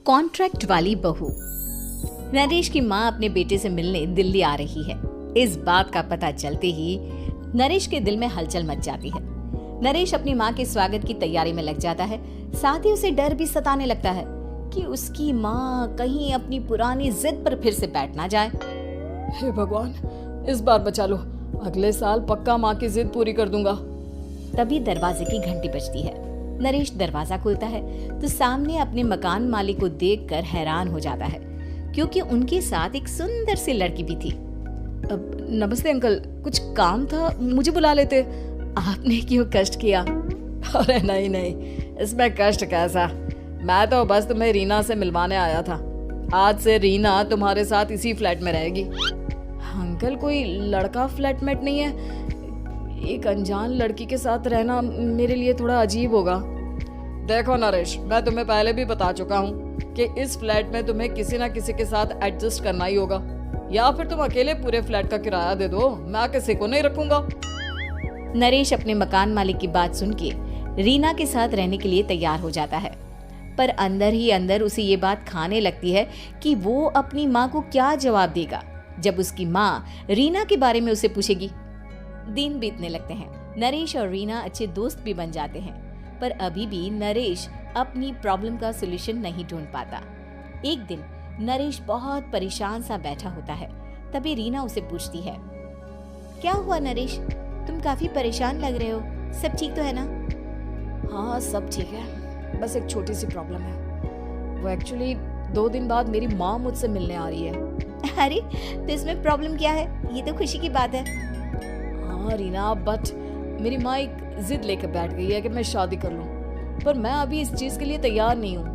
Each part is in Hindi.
कॉन्ट्रैक्ट वाली बहू। नरेश की माँ अपने बेटे से मिलने दिल्ली आ रही है। इस बात का पता चलते ही नरेश के दिल में हलचल मच जाती है। नरेश अपनी माँ के स्वागत की तैयारी में लग जाता है। साथ ही उसे डर भी सताने लगता है कि उसकी माँ कहीं अपनी पुरानी जिद पर फिर से बैठ ना जाए। हे भगवान, इस बार बचा लो, अगले साल पक्का माँ की जिद पूरी कर दूंगा। तभी दरवाजे की घंटी बजती है। नरेश दरवाजा खोलता है तो सामने अपने मकान मालिक को देखकर हैरान हो जाता है, क्योंकि उनके साथ एक सुंदर सी लड़की भी थी। नमस्ते अंकल, कुछ काम था, मुझे बुला लेते। आपने क्यों कष्ट किया? अरे नहीं, इसमें कष्ट कैसा, मैं तो बस तुम्हें रीना से मिलवाने आया था। आज से रीना तुम्हारे साथ इसी फ्लैट में रहेगी। अंकल, कोई लड़का फ्लैटमेट नहीं है? एक अनजान लड़की के साथ रहना मेरे लिए थोड़ा अजीब होगा। देखो नरेश, मैं तुम्हें पहले भी बता चुका हूँ कि इस फ्लैट में तुम्हें किसी ना किसी के साथ एडजस्ट करना ही होगा, या फिर तुम अकेले पूरे फ्लैट का किराया दे दो, मैं किसी को नहीं रखूंगा। नरेश अपने मकान मालिक की बात सुन के रीना के साथ रहने के लिए तैयार हो जाता है, पर अंदर ही अंदर उसे ये बात खाने लगती है कि वो अपनी माँ को क्या जवाब देगा जब उसकी माँ रीना के बारे में उसे पूछेगी। दिन बीतने लगते हैं। नरेश और रीना अच्छे दोस्त भी बन जाते हैं, पर अभी भी नरेश अपनी प्रॉब्लम का सलूशन नहीं ढूंढ पाता। एक दिन नरेश बहुत परेशान सा बैठा होता है। तभी रीना उसे पूछती है, क्या हुआ नरेश, तुम काफी परेशान लग रहे हो, सब ठीक तो है ना? हाँ, सब ठीक है, बस एक छोटी सी प्रॉब्लम है। वो एक्चुअली 2 दिन बाद मेरी माँ मुझसे मिलने आ रही है। अरे, तो इसमें प्रॉब्लम क्या है? ये तो खुशी की बात है। हाँ रीना, बट मेरी माँ एक जिद लेकर बैठ गई है कि मैं शादी कर लूं, पर मैं अभी इस चीज के लिए तैयार नहीं हूँ।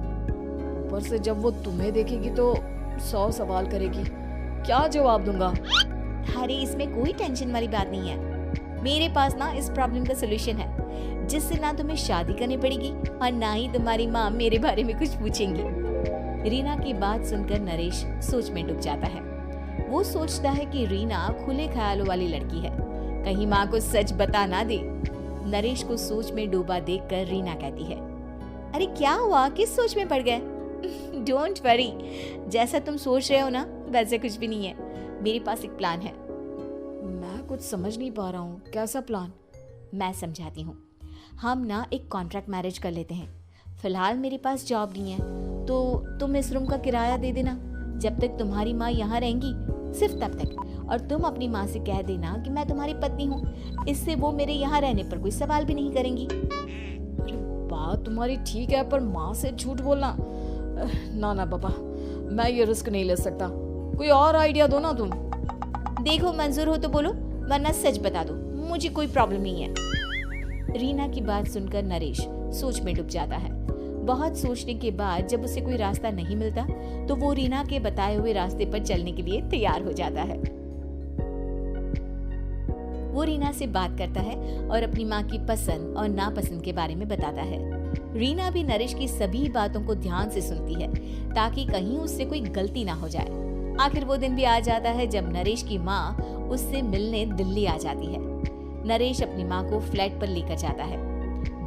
ऊपर से जब वो तुम्हें देखेगी तो 100 सवाल करेगी, क्या जवाब दूंगा? अरे, इसमें कोई टेंशन वाली बात नहीं है। मेरे पास ना इस प्रॉब्लम का सोल्यूशन है, जिससे ना तुम्हें शादी करनी पड़ेगी और ना ही तुम्हारी माँ मेरे बारे में कुछ पूछेंगी। रीना की बात सुनकर नरेश सोच में डूब जाता है। वो सोचता है कि रीना खुले ख्यालों वाली लड़की है, कहीं माँ को सच बता ना दे। नरेश को सोच में डूबा देखकर रीना कहती है, अरे क्या हुआ, किस सोच में पड़ गए? डोंट वरी, जैसा तुम सोच रहे हो ना वैसे कुछ भी नहीं है। मेरे पास एक प्लान है। मैं कुछ समझ नहीं पा रहा हूँ, कैसा प्लान? मैं समझाती हूँ। हम ना एक कॉन्ट्रैक्ट मैरिज कर लेते हैं। फिलहाल मेरे पास जॉब नहीं है, तो तुम इस रूम का किराया दे देना जब तक तुम्हारी माँ यहाँ रहेंगी, सिर्फ तब तक। और तुम अपनी माँ से कह देना कि मैं तुम्हारी पत्नी हूँ, इससे वो मेरे यहाँ रहने पर कोई सवाल भी नहीं करेंगी। अरे बात तुम्हारी ठीक है, पर माँ से झूठ बोलना, ना पापा, मैं ये रिस्क नहीं ले सकता। कोई और आइडिया दो ना तुम। देखो, मंजूर हो तो बोलो, वरना सच बता दो, मुझे कोई प्रॉब्लम नहीं है। रीना की बात सुनकर नरेश सोच में डूब जाता है। बहुत सोचने के बाद जब उसे कोई रास्ता नहीं मिलता तो वो रीना के बताए हुए रास्ते पर चलने के लिए तैयार हो जाता है। वो रीना से बात करता है और अपनी माँ की पसंद और नापसंद के बारे में बताता है। रीना भी नरेश की सभी बातों को ध्यान से सुनती है, ताकि कहीं उससे कोई गलती ना हो जाए। आखिर वो दिन भी आ जाता है जब नरेश की माँ उससे मिलने दिल्ली आ जाती है। नरेश अपनी माँ को फ्लैट पर लेकर जाता है।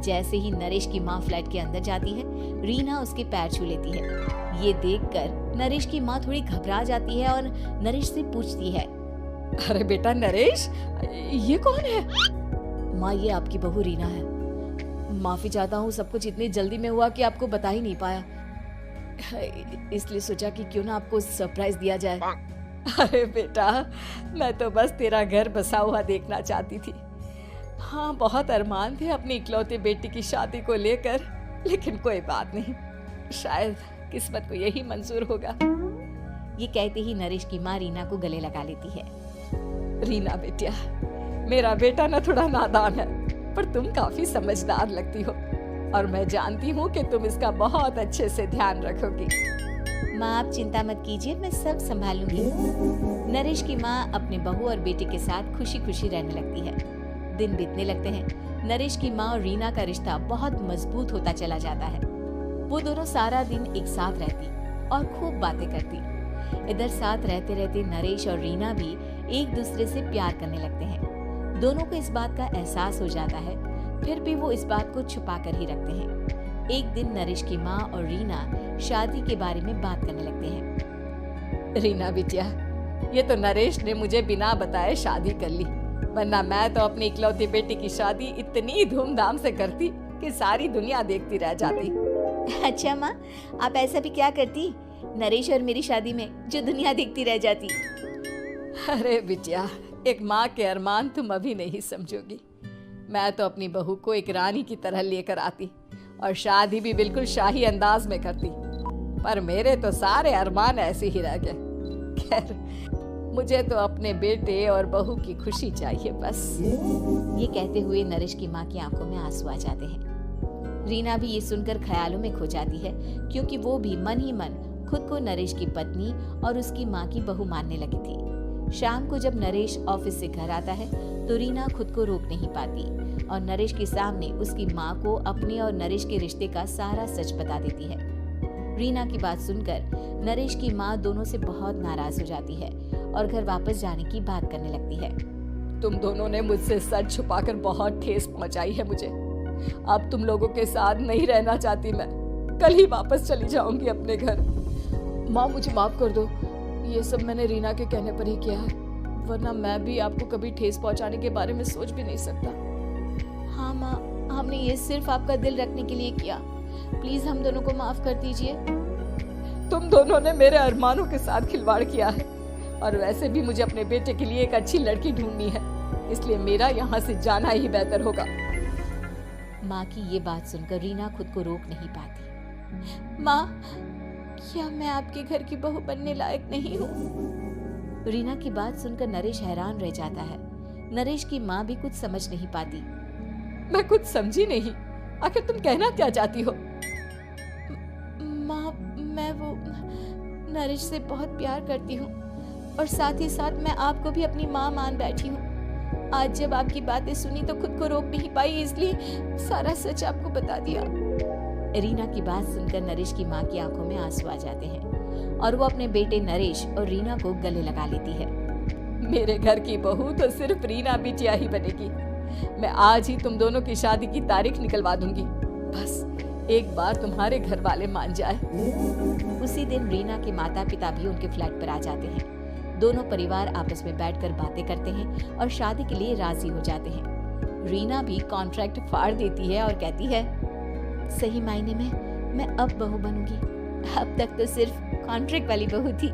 जैसे ही नरेश की माँ फ्लैट के अंदर जाती है, रीना उसके पैर छू लेती है। ये देखकर नरेश की माँ थोड़ी घबरा जाती है और नरेश से पूछती है, अरे बेटा नरेश, ये कौन है? माँ, ये आपकी बहू रीना है। माफी चाहता हूँ, सब कुछ इतनी जल्दी में हुआ कि आपको बता ही नहीं पाया, इसलिए सोचा कि क्यों ना आपको सरप्राइज दिया जाए। अरे बेटा, मैं तो बस तेरा घर बसा हुआ देखना चाहती थी। हाँ, बहुत अरमान थे अपनी इकलौती बेटी की शादी को लेकर, लेकिन कोई बात नहीं, शायद किस्मत को यही मंजूर होगा। ये कहते ही नरेश की माँ रीना को गले लगा लेती है। रीना बेटिया, मेरा बेटा ना थोड़ा नादान है, पर तुम काफी समझदार लगती हो, और मैं जानती हूँ कि तुम इसका बहुत अच्छे से ध्यान रखोगी। माँ, आप चिंता मत कीजिए, मैं सब संभाल लूंगी। नरेश की माँ अपने बहू और बेटे के साथ खुशी खुशी रहने लगती है। दिन बीतने लगते हैं। नरेश की माँ और रीना का रिश्ता बहुत मजबूत होता चला जाता है। वो दोनों सारा दिन एक साथ रहती और खूब बातें करती। इधर साथ रहते रहते नरेश और रीना भी एक दूसरे से प्यार करने लगते हैं। दोनों को इस बात का एहसास हो जाता है, फिर भी वो इस बात को छुपा कर ही रखते हैं। एक दिन नरेश की माँ और रीना शादी के बारे में बात करने लगते हैं। रीना बिटिया, ये तो नरेश ने मुझे बिना बताए शादी कर ली, वरना मैं तो अपनी इकलौती बेटी की शादी इतनी धूमधाम से करती कि सारी दुनिया देखती रह जाती। अच्छा माँ, आप ऐसा भी क्या करती नरेश और मेरी शादी में जो दुनिया देखती रह जाती? अरे बिटिया, एक माँ के अरमान तुम अभी नहीं समझोगी। मैं तो अपनी बहू को एक रानी की तरह लेकर आती और शादी भी बिल्कुल शाही अंदाज में करती, पर मेरे तो सारे अरमान ऐसे ही रह गए। खैर, मुझे तो अपने बेटे और बहू की खुशी चाहिए बस। ये कहते हुए नरेश की माँ की आंखों में आंसू आ जाते हैं। रीना भी ये सुनकर ख्यालों में खो जाती है, क्योंकि वो भी मन ही मन खुद को नरेश की पत्नी और उसकी माँ की बहू मानने लगी थी। शाम को जब नरेश ऑफिस से घर आता है तो रीना खुद को रोक नहीं पाती और नरेश के सामने उसकी माँ को अपने और नरेश के रिश्ते का सारा सच बता देती है। रीना की बात सुनकर नरेश की माँ दोनों से बहुत नाराज हो जाती है और घर वापस जाने की बात करने लगती है। तुम दोनों ने मुझसे सच छुपाकर बहुत ठेस पहुंचाई है मुझे। अब तुम लोगों के साथ नहीं रहना चाहती मैं, कल ही वापस चली जाऊंगी अपने घर। माँ, मुझे माफ कर दो, ये सब मैंने रीना के कहने पर ही किया है, वरना मैं भी आपको कभी ठेस पहुंचाने के बारे में सोच भी नहीं सकता। हाँ माँ, हमने ये सिर्फ आपका दिल रखने के लिए किया, प्लीज हम दोनों को माफ कर दीजिए। तुम दोनों ने मेरे अरमानों के साथ खिलवाड़ किया है, और वैसे भी मुझे अपने बेटे के लिए एक अच्छी लड़की ढूंढनी है, इसलिए मेरा यहाँ से जाना ही बेहतर होगा। माँ की ये बात सुनकर रीना खुद को रोक नहीं पाती। माँ, क्या मैं आपके घर की बहू बनने लायक नहीं हूँ? रीना की बात सुनकर नरेश हैरान रह जाता है। नरेश की माँ भी कुछ समझ नहीं पाती। मैं कुछ समझी नहीं, आखिर तुम कहना क्या चाहती हो? माँ, मैं वो नरेश से बहुत प्यार करती हूँ और साथ ही साथ मैं आपको भी अपनी माँ मान बैठी हूँ। आज जब आपकी बातें सुनी तो खुद को रोक नहीं पाई, इसलिए सारा सच आपको बता दिया। रीना की बात सुनकर नरेश की माँ की आंखों में आंसू आ जाते हैं और वो अपने बेटे नरेश और रीना को गले लगा लेती है। मेरे घर की बहू तो सिर्फ रीना बिटिया ही बनेगी। मैं आज ही तुम दोनों की शादी की तारीख निकलवा दूंगी, बस एक बार तुम्हारे घर वाले मान जाए। उसी दिन रीना के माता पिता भी उनके फ्लैट पर आ जाते हैं। दोनों परिवार आपस में बैठकर बातें करते हैं और शादी के लिए राजी हो जाते हैं। रीना भी कॉन्ट्रैक्ट फाड़ देती है और कहती है, सही मायने में मैं अब बहू बनूंगी, अब तक तो सिर्फ कॉन्ट्रैक्ट वाली बहू थी।